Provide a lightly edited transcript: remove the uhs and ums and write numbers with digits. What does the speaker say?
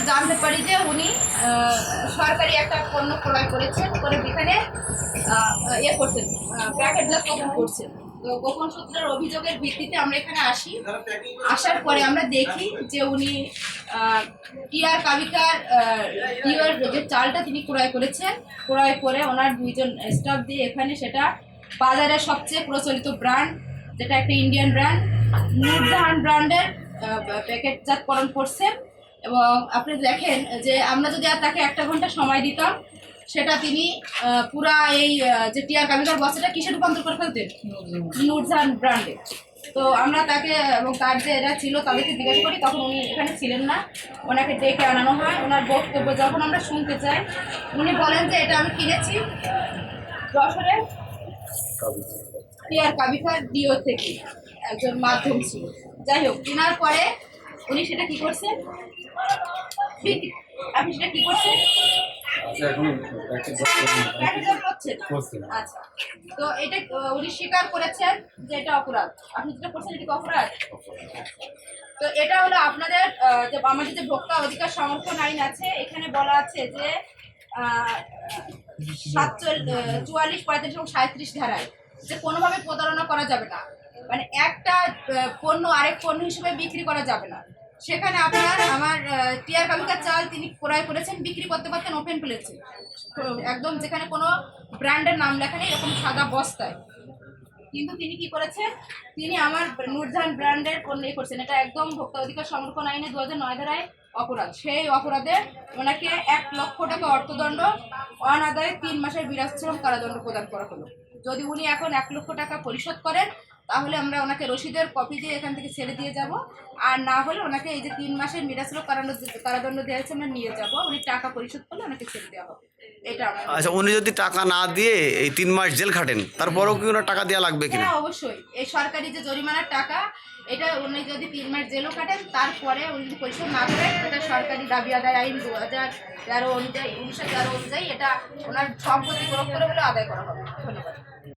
জানতে পারি যে উনি সরকারি একটা পণ্য ক্রয় করেছেন, করে এখানে করছেন, প্যাকেটজাতকরণ করছেন। তো গোপন সূত্রের অভিযোগের ভিত্তিতে আমরা এখানে আসি। আসার পরে আমরা দেখি যে উনি টিআর কাবিকার টিআর যে চালটা তিনি ক্রয় করেছেন, ক্রয় করে ওনার 2 জন স্টাফ দিয়ে এখানে সেটা বাজারের সবচেয়ে প্রচলিত ব্র্যান্ড, যেটা একটা ইন্ডিয়ান ব্র্যান্ড, নূরজাহান ব্র্যান্ডের প্যাকেটজাতকরণ করছেন। এবং আপনি দেখেন যে আমরা যদি আর তাকে 1 ঘন্টা সময় দিতাম, সেটা তিনি পুরা এই যে টিআর কাবিকার বস্তাটা কিসে রূপান্তর করে ফেলতেন, নূরজাহান ব্র্যান্ডে। তো আমরা তাকে এবং তার যে এরা ছিল তাদেরকে জিজ্ঞাসা করি, তখন উনি এখানে ছিলেন না, ওনাকে ডেকে আনানো হয়। ওনার বক্তব্য যখন আমরা শুনতে চাই, উনি বলেন যে এটা আমি কিনেছি যশোরের টিআর কাবিকার ডিও থেকে, একজন মাধ্যম ছিল। যাই হোক, কেনার পরে উনি সেটা কি করছেন, আপনি সেটা কি করছেন, আচ্ছা। তো এটা উনি স্বীকার করেছেন যে এটা অপরাধ, আপনি যেটা করছেন এটা অপরাধ। তো এটা হলো আপনাদের যে আমাদের যে ভোক্তা অধিকার সংরক্ষণ আইন আছে, এখানে বলা আছে যে 44, 35 এবং 37 ধারায় যে কোনোভাবে প্রতারণা করা যাবে না, মানে একটা পণ্য আরেক পণ্য হিসেবে বিক্রি করা যাবে না। সেখানে আপনার আমার টিআর কাবিকার চাল তিনি ক্রয় করেছেন, বিক্রি করতে পারতেন ওপেন প্লেসে, একদম যেখানে কোনো ব্র্যান্ডের নাম লেখা নেই, এরকম সাদা বস্তায়। কিন্তু তিনি কি করেছেন, তিনি আমার নূরজাহান ব্র্যান্ডের পণ্য করছেন। এটা একদম ভোক্তা অধিকার সংরক্ষণ আইনে 2009 ধারায় অপরাধ। সেই অপরাধে ওনাকে 1 লক্ষ টাকা অর্থদণ্ড, অনাদায়ে 3 মাসের বিনাশ্রম কারাদণ্ড প্রদান করা হলো। যদি উনি এখন 1 লক্ষ টাকা পরিশোধ করেন, তাহলে আমরা ওনাকে রসিদের কপি দিয়ে এখান থেকে ছেড়ে দিয়ে যাব, আর না হলে ওনাকে এই যে 3 মাসের নিরাশ্রম কারাদণ্ড দেওয়া হচ্ছে আমরা নিয়ে যাব। উনি টাকা পরিশোধ করলে ওনাকে ছেড়ে দেওয়া হবে। এটা আচ্ছা, উনি যদি টাকা না দিয়ে এই 3 মাস জেল খাটেন, তারপরেও কি ওনার টাকা দেওয়া লাগবে কিনা? হ্যাঁ, অবশ্যই। এই সরকারি যে জরিমানার টাকা, এটা উনি যদি 3 মাস জেলও কাটেন, তারপরে উনি যদি পরিশোধ না করেন, এটা সরকারি দাবি আদায় আইন 2013 অনুযায়ী, 1913 অনুযায়ী এটা ওনার সম্পত্তি প্রয়োগ করে বলে আদায় করা হবে।